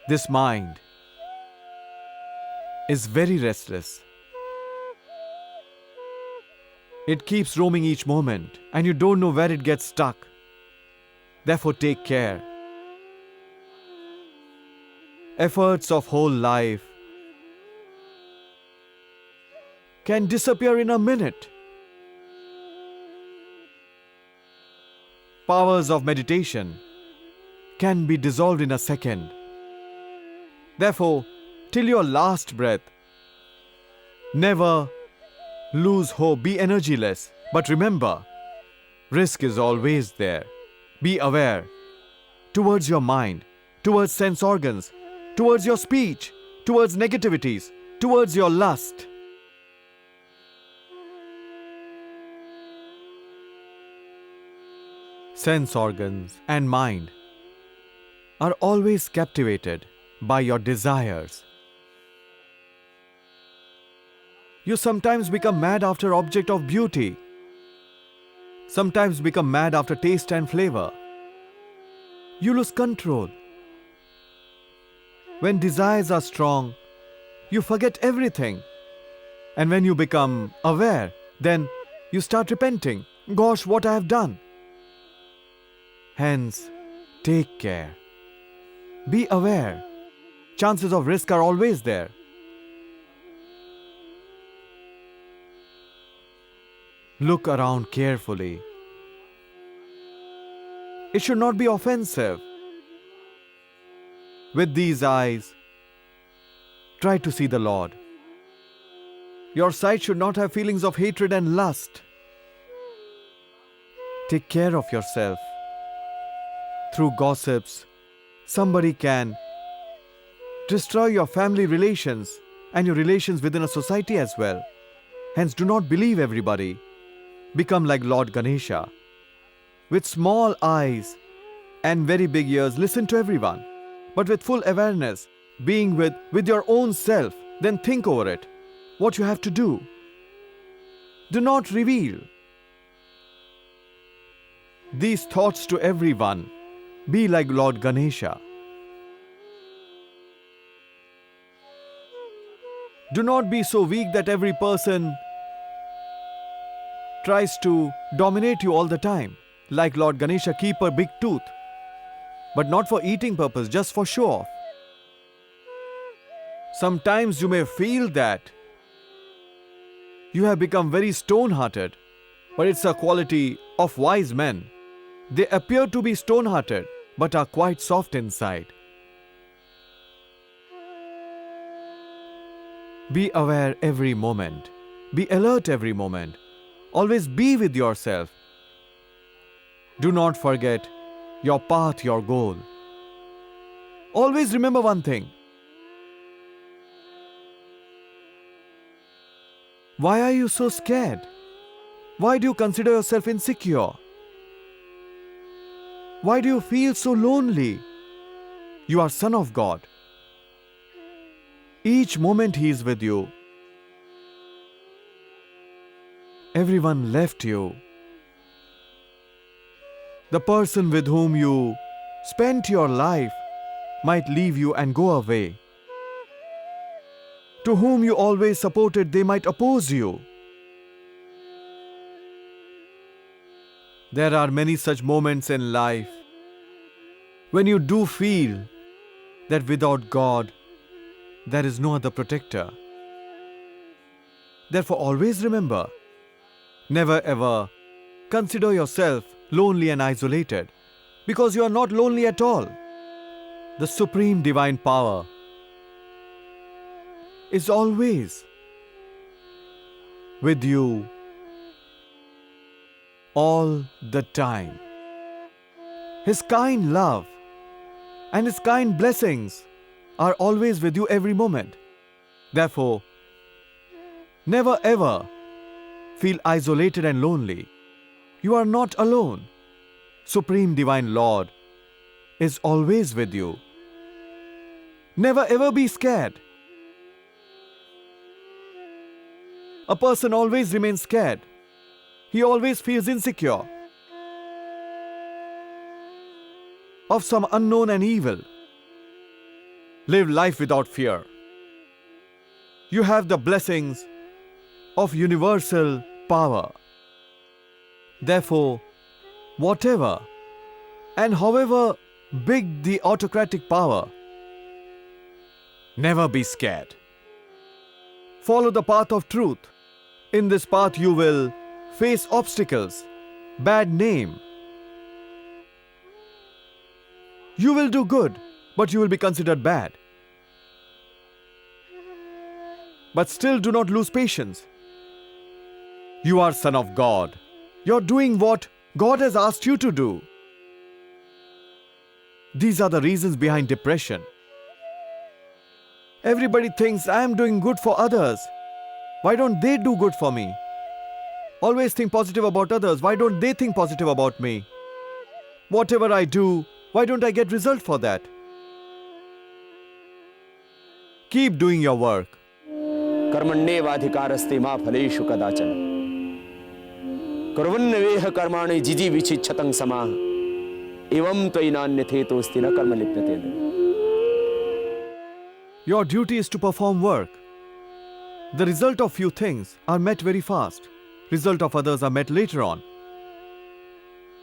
This mind is very restless. It keeps roaming each moment and you don't know where it gets stuck. Therefore take care. Efforts of whole life can disappear in a minute. Powers of meditation can be dissolved in a second. Therefore, till your last breath, never lose hope, be energyless. But remember, risk is always there. Be aware towards your mind, towards sense organs, towards your speech, towards negativities, towards your lust. Sense organs and mind are always captivated by your desires. You sometimes become mad after object of beauty. Sometimes become mad after taste and flavor. You lose control. When desires are strong, you forget everything. And when you become aware, then you start repenting. Gosh, what I have done. Hence, take care. Be aware. Chances of risk are always there. Look around carefully. It should not be offensive. With these eyes, try to see the Lord. Your sight should not have feelings of hatred and lust. Take care of yourself. Through gossips, somebody can destroy your family relations and your relations within a society as well. Hence, do not believe everybody. Become like Lord Ganesha. With small eyes and very big ears, listen to everyone. But with full awareness, being with your own self, then think over it. What you have to do. Do not reveal these thoughts to everyone. Be like Lord Ganesha. Do not be so weak that every person tries to dominate you all the time. Like Lord Ganesha, keep a big tooth. But not for eating purpose, just for show off. Sometimes you may feel that you have become very stone-hearted, but it's a quality of wise men. They appear to be stone-hearted, but are quite soft inside. Be aware every moment. Be alert every moment. Always be with yourself. Do not forget your path, your goal. Always remember one thing. Why are you so scared? Why do you consider yourself insecure? Why do you feel so lonely? You are Son of God. Each moment He is with you. Everyone left you. The person with whom you spent your life might leave you and go away. To whom you always supported, they might oppose you. There are many such moments in life when you do feel that without God, there is no other protector. Therefore, always remember, never ever consider yourself lonely and isolated, because you are not lonely at all. The Supreme Divine Power is always with you all the time. His kind love and His kind blessings are always with you every moment. Therefore, never ever feel isolated and lonely. You are not alone. Supreme Divine Lord is always with you. Never ever be scared. A person always remains scared. He always feels insecure of some unknown and evil. Live life without fear. You have the blessings of universal power. Therefore, whatever and however big the autocratic power, never be scared. Follow the path of truth. In this path you will face obstacles, bad name. You will do good, but you will be considered bad. But still do not lose patience. You are son of God. You are doing what God has asked you to do. These are the reasons behind depression. Everybody thinks I am doing good for others. Why don't they do good for me? Always think positive about others. Why don't they think positive about me? Whatever I do, why don't I get result for that? Keep doing your work. कर्मण्येवाधिकारस्ते मा फलेषु कदाचन कुर्वन्नवेह कर्माणि जिजीविचिच्छतं समाः एवं त्वयि नान्यथेतोऽस्ति न कर्म लिप्यते. Your duty is to perform work. The result of few things are met very fast. Result of others are met later on.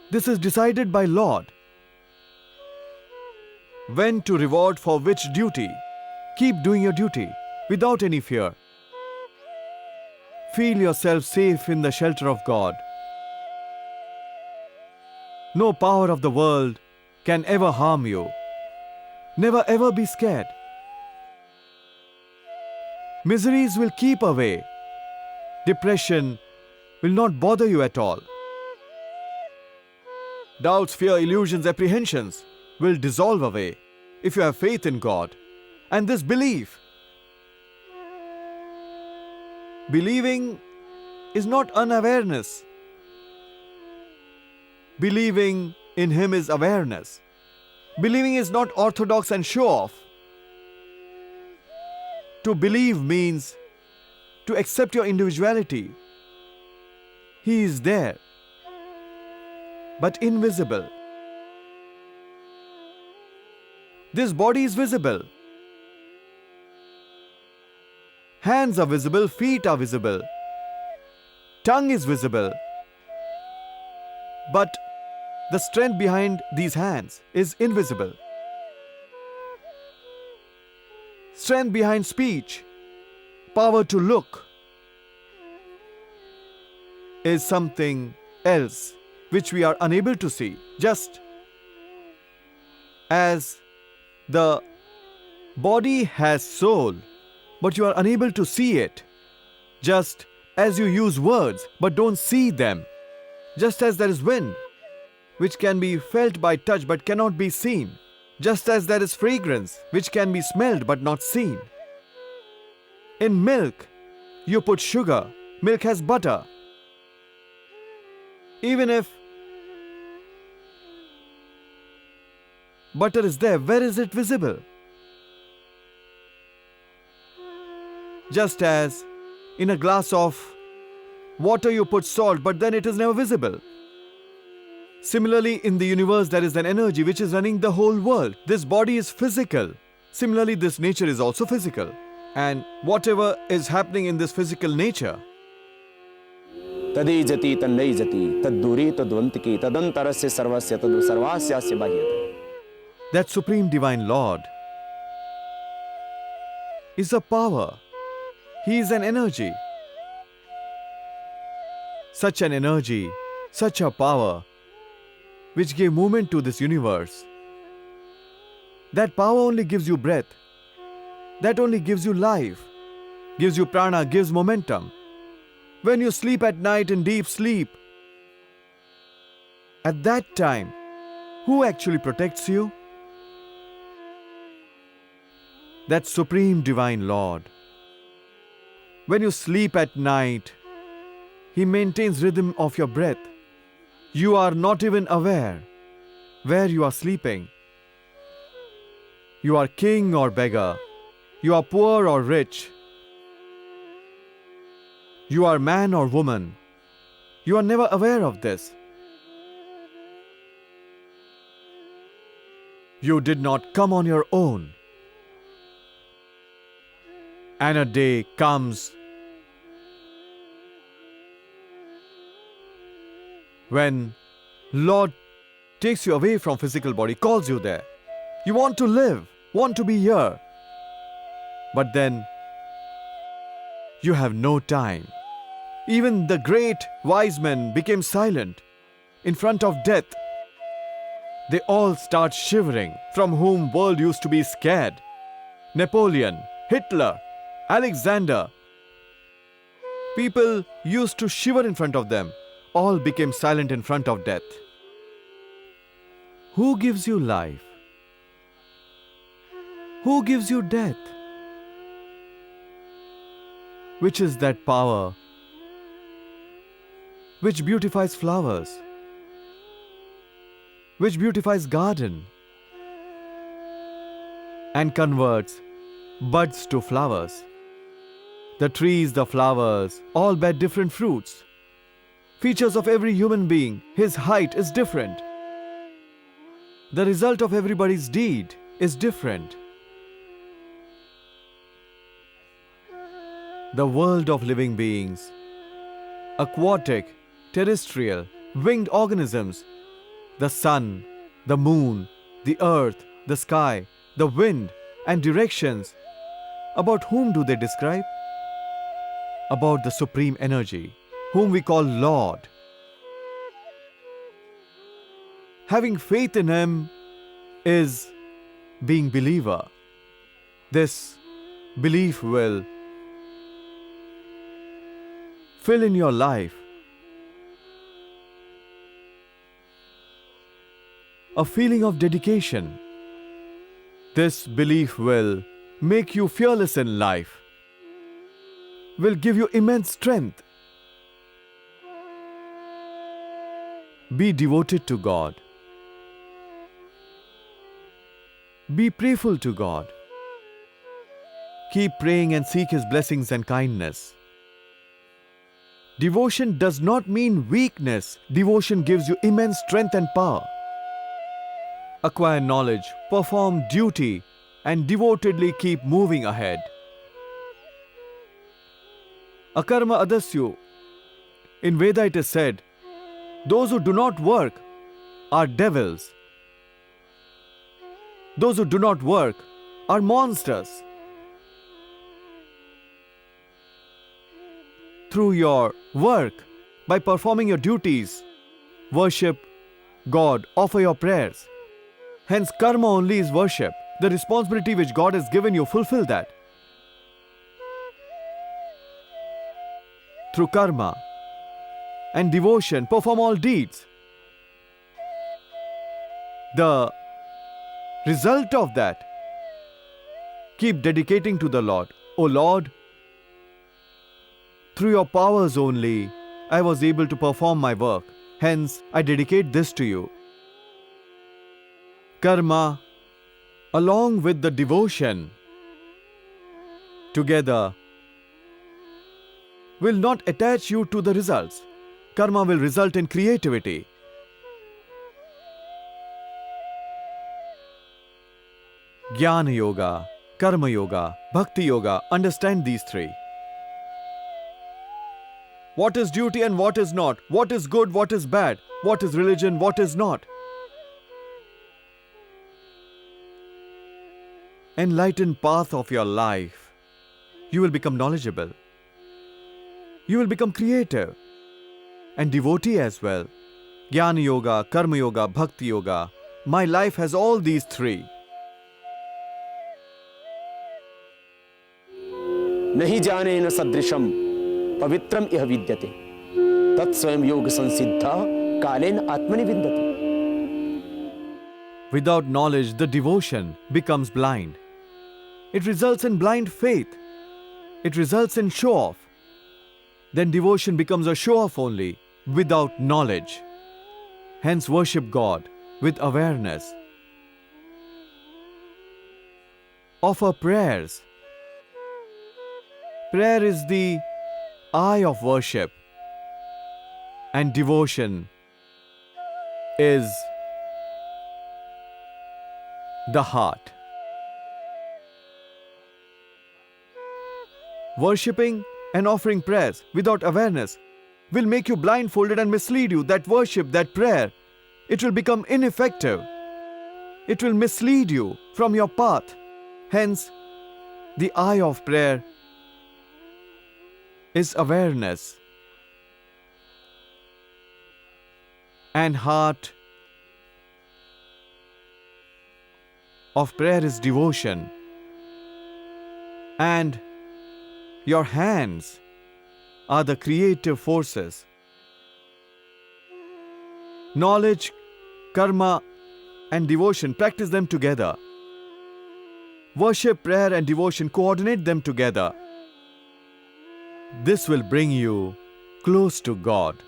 This is decided by Lord. When to reward for which duty. Keep doing your duty without any fear. Feel yourself safe in the shelter of God. No power of the world can ever harm you. Never ever be scared. Miseries will keep away. Depression will not bother you at all. Doubts, fear, illusions, apprehensions will dissolve away if you have faith in God. And this belief. Believing is not unawareness. Believing in Him is awareness. Believing is not orthodox and show off. To believe means to accept your individuality. He is there, but invisible. This body is visible. Hands are visible, feet are visible. Tongue is visible. But the strength behind these hands is invisible. Strength behind speech, power to look, is something else which we are unable to see. Just as the body has soul, but you are unable to see it. Just as you use words, but don't see them. Just as there is wind, which can be felt by touch but cannot be seen. Just as there is fragrance, which can be smelled but not seen. In milk, you put sugar. Milk has butter. Even if butter is there, where is it visible? Just as in a glass of water you put salt, but then it is never visible. Similarly, in the universe there is an energy which is running the whole world. This body is physical. Similarly, this nature is also physical. And whatever is happening in this physical nature, तदेजति तन्नैजति तद्दूरे तद्वन्तिके तदन्तरस्य सर्वस्य तद् सर्वास्यास्य बाह्यते. that Supreme Divine Lord is a power. He is an energy. Such an energy, such a power, which gave movement to this universe. That power only gives you breath. That only gives you life, gives you prana, gives momentum. When you sleep at night in deep sleep, at that time, who actually protects you? That Supreme Divine Lord. When you sleep at night, He maintains rhythm of your breath. You are not even aware where you are sleeping. You are king or beggar. You are poor or rich. You are man or woman. You are never aware of this. You did not come on your own. And a day comes when Lord takes you away from physical body, calls you there. You want to live, want to be here. But then you have no time. Even the great wise men became silent in front of death. They all start shivering, from whom world used to be scared. Napoleon, Hitler, Alexander. People used to shiver in front of them. All became silent in front of death. Who gives you life? Who gives you death? Which is that power which beautifies flowers, which beautifies garden and converts buds to flowers? The trees, the flowers, all bear different fruits. Features of every human being, his height is different. The result of everybody's deed is different. The world of living beings, aquatic, terrestrial, winged organisms, the sun, the moon, the earth, the sky, the wind, and directions, about whom do they describe? About the supreme energy, whom we call Lord. Having faith in Him is being believer. This belief will fill in your life a feeling of dedication. This belief will make you fearless in life, will give you immense strength. Be devoted to God. Be prayerful to God. Keep praying and seek His blessings and kindness. Devotion does not mean weakness. Devotion gives you immense strength and power. Acquire knowledge, perform duty, and devotedly keep moving ahead. Akarma adasyu. In Veda it is said, those who do not work are devils. Those who do not work are monsters. Through your work, by performing your duties, worship God, offer your prayers. Hence, karma only is worship. The responsibility which God has given you, fulfill that. Through karma and devotion, perform all deeds. The result of that, keep dedicating to the Lord. O Lord, through your powers only, I was able to perform my work. Hence, I dedicate this to you. Karma, along with the devotion, together, will not attach you to the results. Karma will result in creativity. Jnana Yoga, Karma Yoga, Bhakti Yoga, understand these three. What is duty and what is not? What is good, what is bad? What is religion, what is not? Enlightened path of your life, you will become knowledgeable. You will become creative and devotee as well. Jnana Yoga, Karma Yoga, Bhakti Yoga. My life has all these three. नहीं जाने न सदृशम पवित्रम इह विद्यते तत्स्वयं योग संसिद्धा कालेन आत्मनि विन्दति. Without knowledge, the devotion becomes blind. It results in blind faith. It results in show-off. Then devotion becomes a show-off only, without knowledge. Hence worship God with awareness. Offer prayers. Prayer is the eye of worship, and devotion is the heart. Worshipping and offering prayers without awareness will make you blindfolded and mislead you. That worship, that prayer, it will become ineffective. It will mislead you from your path. Hence, the eye of prayer is awareness, and heart of prayer is devotion, and your hands are the creative forces. Knowledge, karma, and devotion, practice them together. Worship, prayer, and devotion, coordinate them together. This will bring you close to God.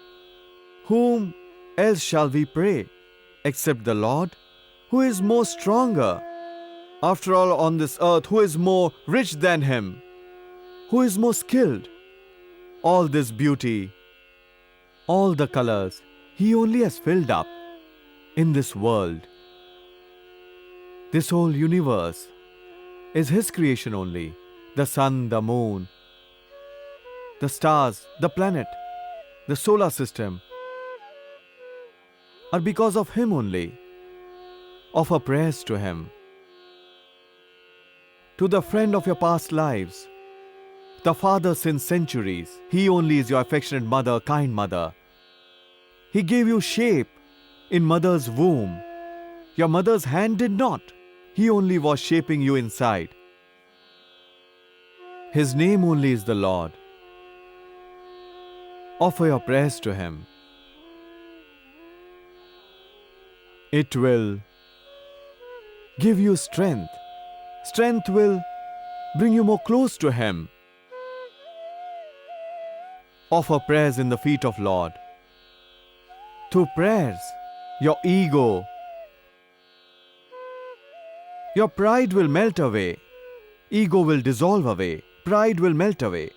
Whom else shall we pray except the Lord, who is more stronger? After all, on this earth, who is more rich than Him? Who is more skilled? All this beauty, all the colors, He only has filled up in this world. This whole universe is His creation only. The sun, the moon, the stars, the planet, the solar system are because of Him only. Offer prayers to Him. To the friend of your past lives, the father since centuries, He only is your affectionate mother, kind mother. He gave you shape in mother's womb. Your mother's hand did not. He only was shaping you inside. His name only is the Lord. Offer your prayers to Him. It will give you strength. Strength will bring you more close to Him. Offer prayers in the feet of Lord. Through prayers, your ego, your pride will melt away. Ego will dissolve away. Pride will melt away.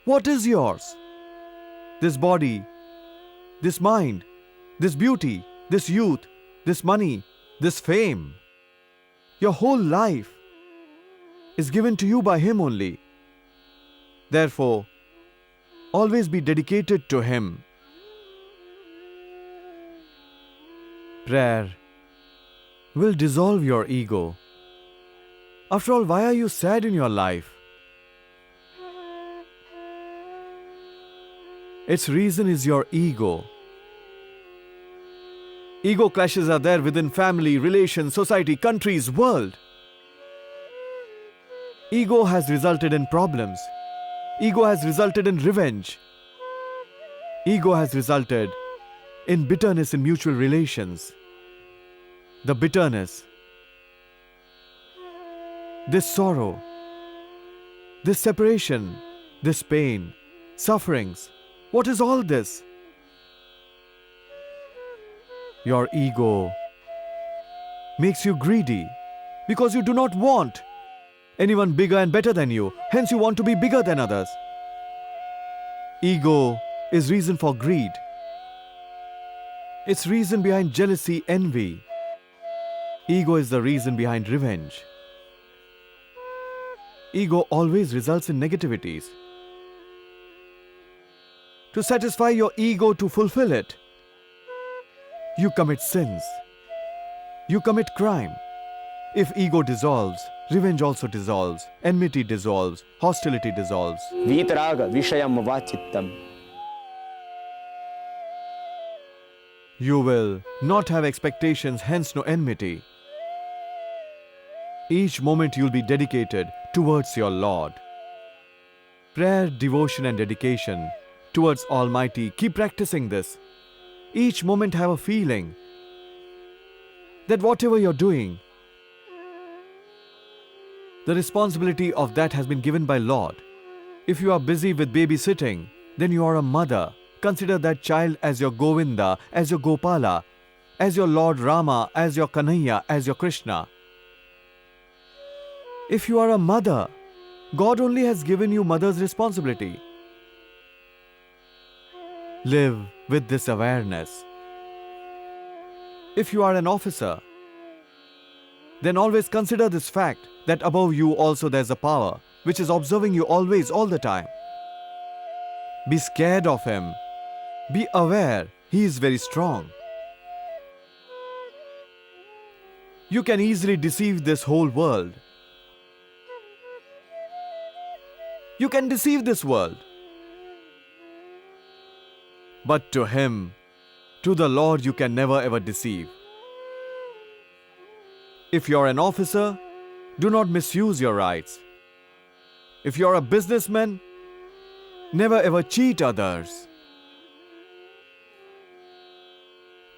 What is yours? This body, this mind, this beauty, this youth, this money, this fame. Your whole life is given to you by Him only. Therefore, always be dedicated to Him. Prayer will dissolve your ego. After all, why are you sad in your life? Its reason is your ego. Ego clashes are there within family, relations, society, countries, world. Ego has resulted in problems. Ego has resulted in revenge. Ego has resulted in bitterness in mutual relations. The bitterness, this sorrow, this separation, this pain, sufferings. What is all this? Your ego makes you greedy because you do not want anyone bigger and better than you. Hence you want to be bigger than others. Ego is reason for greed. It's reason behind jealousy, envy. Ego is the reason behind revenge. Ego always results in negativities. To satisfy your ego, to fulfill it, you commit sins. You commit crime. If ego dissolves, revenge also dissolves, enmity dissolves, hostility dissolves. Vitaraga vishayam vachittam. You will not have expectations, hence no enmity. Each moment you'll be dedicated towards your Lord. Prayer, devotion and dedication towards Almighty. Keep practicing this. Each moment have a feeling that whatever you're doing, the responsibility of that has been given by Lord. If you are busy with babysitting, then you are a mother. Consider that child as your Govinda, as your Gopala, as your Lord Rama, as your Kanhaiya, as your Krishna. If you are a mother, God only has given you mother's responsibility. Live with this awareness. If you are an officer, then always consider this fact that above you also there's a power. which is observing you always, all the time. Be scared of him. Be aware he is very strong. You can easily deceive this whole world. You can deceive this world. But to him, to the Lord, you can never ever deceive. If you're an officer, do not misuse your rights. If you're a businessman, never ever cheat others.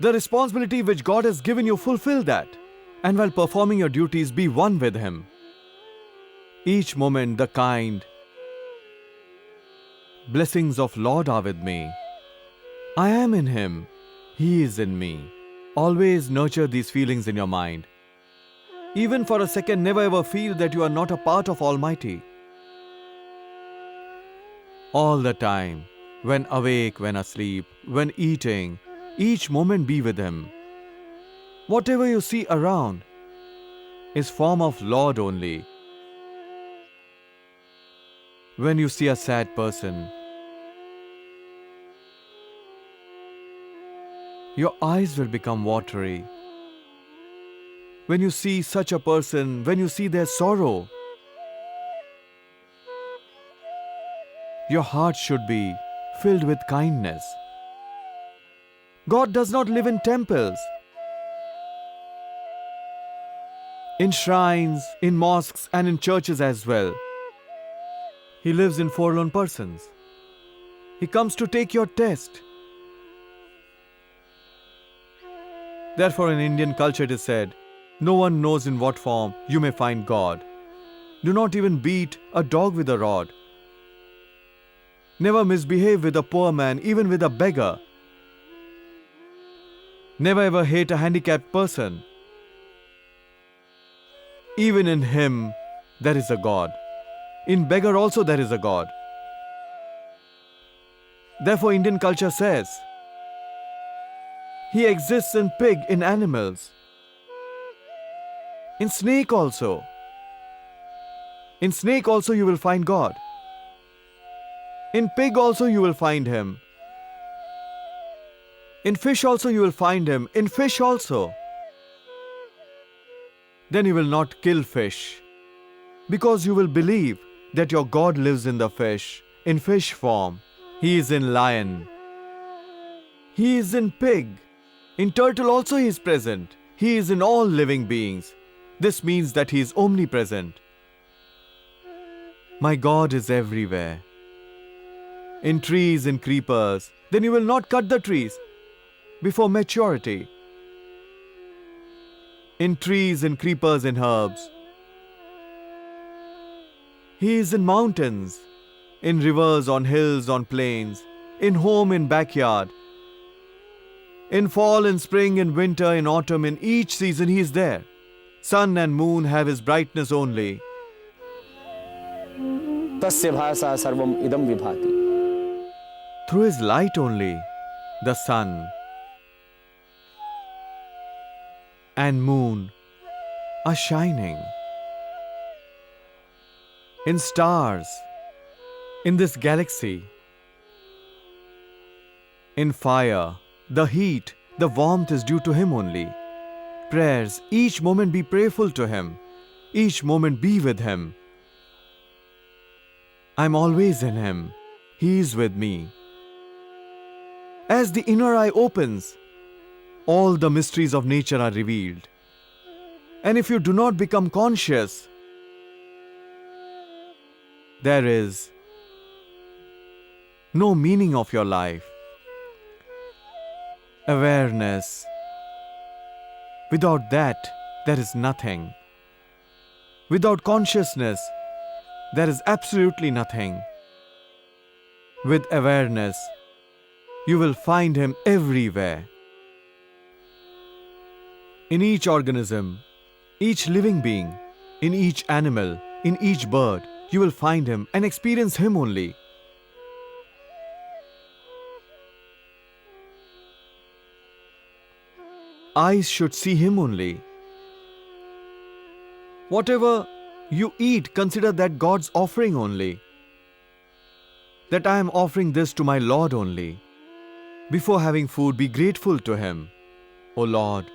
The responsibility which God has given you, fulfill that. And while performing your duties, be one with him. Each moment the kind blessings of Lord are with me. I am in him. He is in me. Always nurture these feelings in your mind. Even for a second, never ever feel that you are not a part of Almighty. All the time, when awake, when asleep, when eating, each moment be with him. Whatever you see around is form of Lord only. When you see a sad person, your eyes will become watery. When you see such a person, when you see their sorrow, your heart should be filled with kindness. God does not live in temples, in shrines, in mosques and in churches as well. He lives in forlorn persons. He comes to take your test. Therefore, in Indian culture it is said, no one knows in what form you may find God. Do not even beat a dog with a rod. Never misbehave with a poor man, even with a beggar. Never ever hate a handicapped person. Even in him, there is a God. In beggar also there is a God. Therefore, Indian culture says, he exists in pig, in animals, in snake also. In snake also you will find God. In pig also you will find him. In fish also you will find him. In fish also. Then you will not kill fish, because you will believe that your God lives in the fish, in fish form. He is in lion. He is in pig. In turtle also he is present. He is in all living beings. This means that he is omnipresent. My God is everywhere. In trees, in creepers. Then you will not cut the trees before maturity. In trees, in creepers, in herbs. He is in mountains, in rivers, on hills, on plains, in home, in backyard. In fall, in spring, in winter, in autumn, in each season he is there. Sun and moon have his brightness only. तस्य भासा सर्वम इदम विभाति. Through his light only, the sun and moon are shining. In stars, in this galaxy, in fire, the heat, the warmth is due to him only. Prayers, each moment be prayerful to him. Each moment be with him. I'm always in him. He is with me. As the inner eye opens, all the mysteries of nature are revealed. And if you do not become conscious, there is no meaning of your life. Awareness. Without that, there is nothing. Without consciousness, there is absolutely nothing. With awareness, you will find him everywhere. In each organism, each living being, in each animal, in each bird, you will find him and experience him only. Eyes should see him only. Whatever you eat, consider that God's offering only. That I am offering this to my Lord only. Before having food, be grateful to Him. O Lord,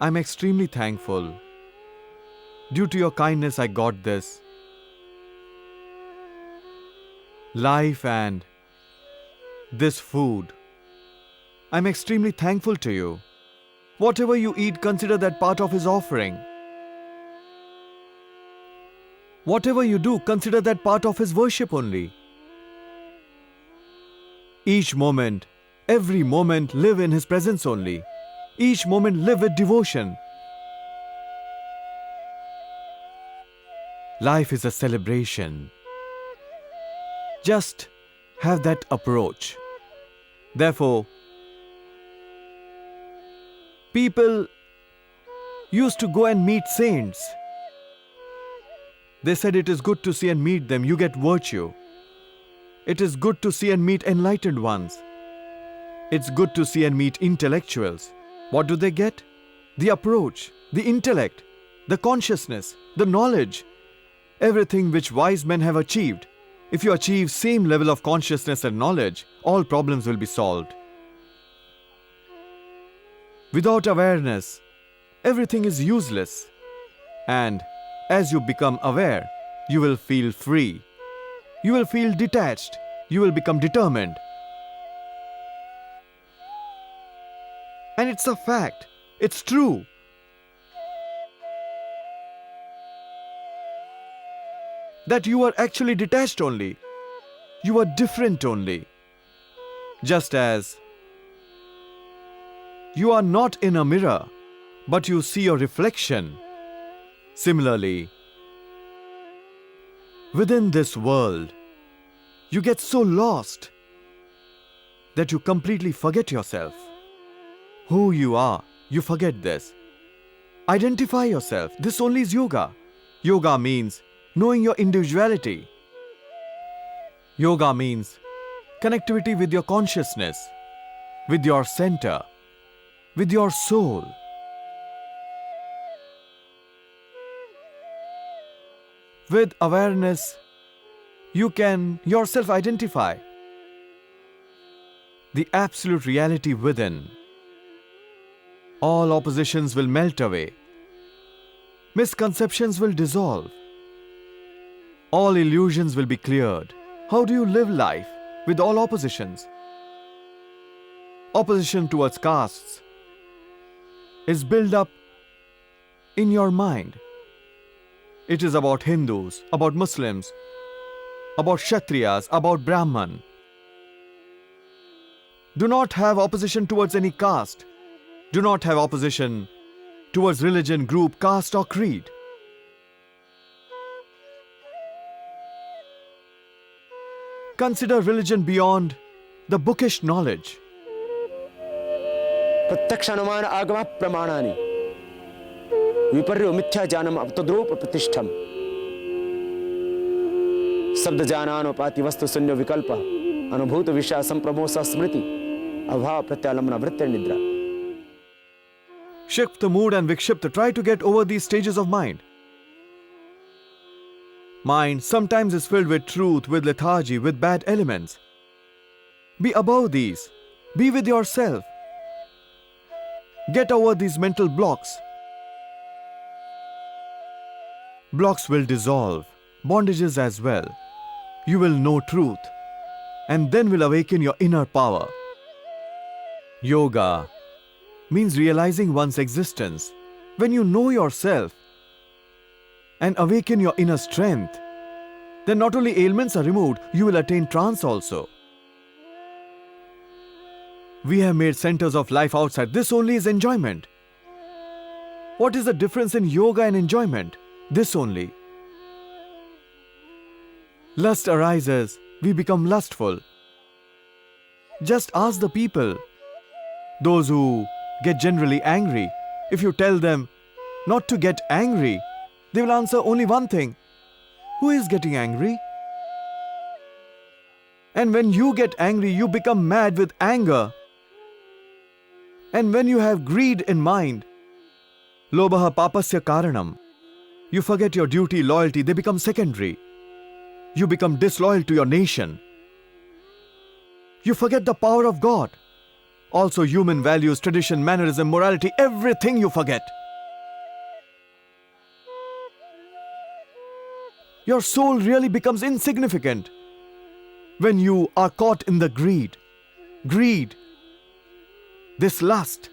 I am extremely thankful. Due to your kindness, I got this. Life and this food. I am extremely thankful to you. Whatever you eat, consider that part of His offering. Whatever you do, consider that part of His worship only. Each moment, every moment, live in His presence only. Each moment, live with devotion. Life is a celebration. Just have that approach. Therefore, people used to go and meet saints. They said it is good to see and meet them, you get virtue. It is good to see and meet enlightened ones. It's good to see and meet intellectuals. What do they get? The approach, the intellect, the consciousness, the knowledge. Everything which wise men have achieved. If you achieve same level of consciousness and knowledge, all problems will be solved. Without awareness, everything is useless. And as you become aware, you will feel free. You will feel detached. You will become determined. And it's a fact. It's true. That you are actually detached only. You are different only. Just as you are not in a mirror, but you see your reflection. Similarly, within this world, you get so lost that you completely forget yourself. Who you are, you forget this. Identify yourself. This only is yoga. Yoga means knowing your individuality. Yoga means connectivity with your consciousness, with your center, with your soul. With awareness, you can yourself identify the absolute reality within. All oppositions will melt away. Misconceptions will dissolve. All illusions will be cleared. How do you live life with all oppositions? Opposition towards castes is built up in your mind. It is about Hindus, about Muslims, about Kshatriyas, about Brahman. Do not have opposition towards any caste. Do not have opposition towards religion, group, caste or creed. Consider religion beyond the bookish knowledge. प्रत्यक्षानुमान आगम प्रमाणानि विपर्यो मिथ्या जानम तद्रूप प्रतिष्ठम शब्द जानानुपाति वस्तु शून्य विकल्प अनुभूत विषय संप्रमोह स्मृति अभाव प्रत्यालंबन वृत्ति निद्रा. Shikta, mood and vikshipta, try to get over these stages of mind. Mind sometimes is filled with truth, with lethargy, with bad elements. Be above these. Be with yourself. Get over these mental blocks. Blocks will dissolve, bondages as well. You will know truth, and then will awaken your inner power. Yoga means realizing one's existence. When you know yourself and awaken your inner strength, then not only ailments are removed, you will attain trance also. We have made centers of life outside. This only is enjoyment. What is the difference in yoga and enjoyment? This only. Lust arises, we become lustful. Just ask the people, those who get generally angry. If you tell them not to get angry, they will answer only one thing. Who is getting angry? And when you get angry, you become mad with anger. And when you have greed in mind, lobha papasya karanam. You forget your duty, loyalty, they become secondary. You become disloyal to your nation. You forget the power of God. Also human values, tradition, mannerism, morality, everything you forget. Your soul really becomes insignificant when you are caught in the greed. Greed. This lust.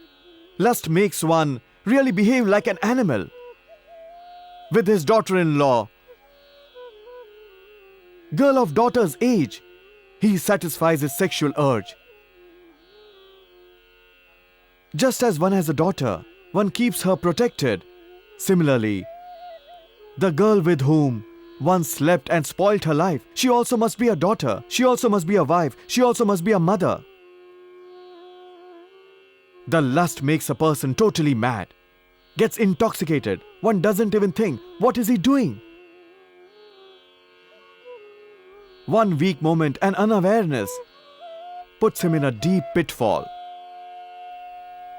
Lust makes one really behave like an animal. With his daughter-in-law, girl of daughter's age, he satisfies his sexual urge. Just as one has a daughter, one keeps her protected. Similarly, the girl with whom one slept and spoilt her life, she also must be a daughter, she also must be a wife, she also must be a mother. The lust makes a person totally mad, gets intoxicated. One doesn't even think, what is he doing? One weak moment and unawareness puts him in a deep pitfall.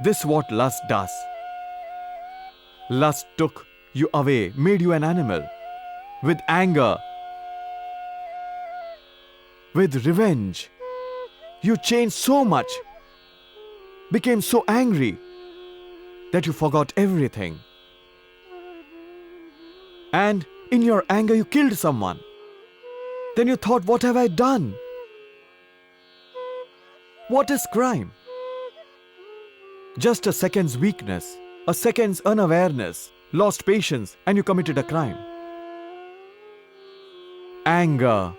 This is what lust does. Lust took you away, made you an animal. With anger, with revenge, you changed so much, became so angry that you forgot everything. And in your anger you killed someone. Then you thought, what have I done? What is crime? Just a second's weakness, a second's unawareness, lost patience, and you committed a crime. Anger,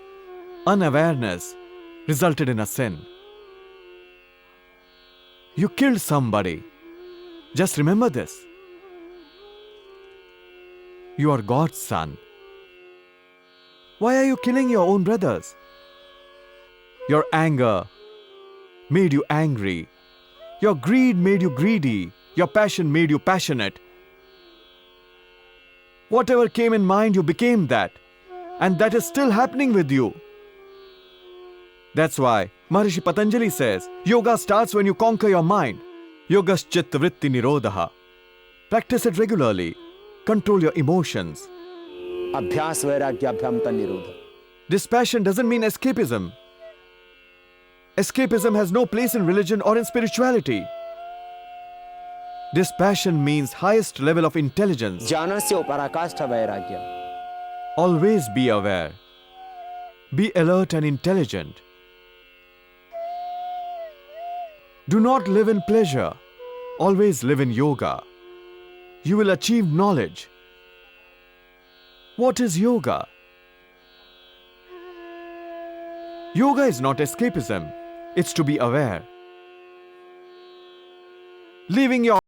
unawareness resulted in a sin. You killed somebody. Just remember this. You are God's son. Why are you killing your own brothers? Your anger made you angry. Your greed made you greedy. Your passion made you passionate. Whatever came in mind, you became that. And that is still happening with you. That's why Maharishi Patanjali says, yoga starts when you conquer your mind. Yogas chitta vritti nirodha. Practice it regularly. Control your emotions. अभ्यास वैराग्याभ्याम तन्निरोध. Dispassion doesn't mean escapism. Escapism has no place in religion or in spirituality. Dispassion means highest level of intelligence. ज्ञानस्य पराकाष्ठा वैराग्यम्. Always be aware. Be alert and intelligent. Do not live in pleasure. Always live in yoga. You will achieve knowledge. What is yoga? Yoga is not escapism. It's to be aware. Leaving your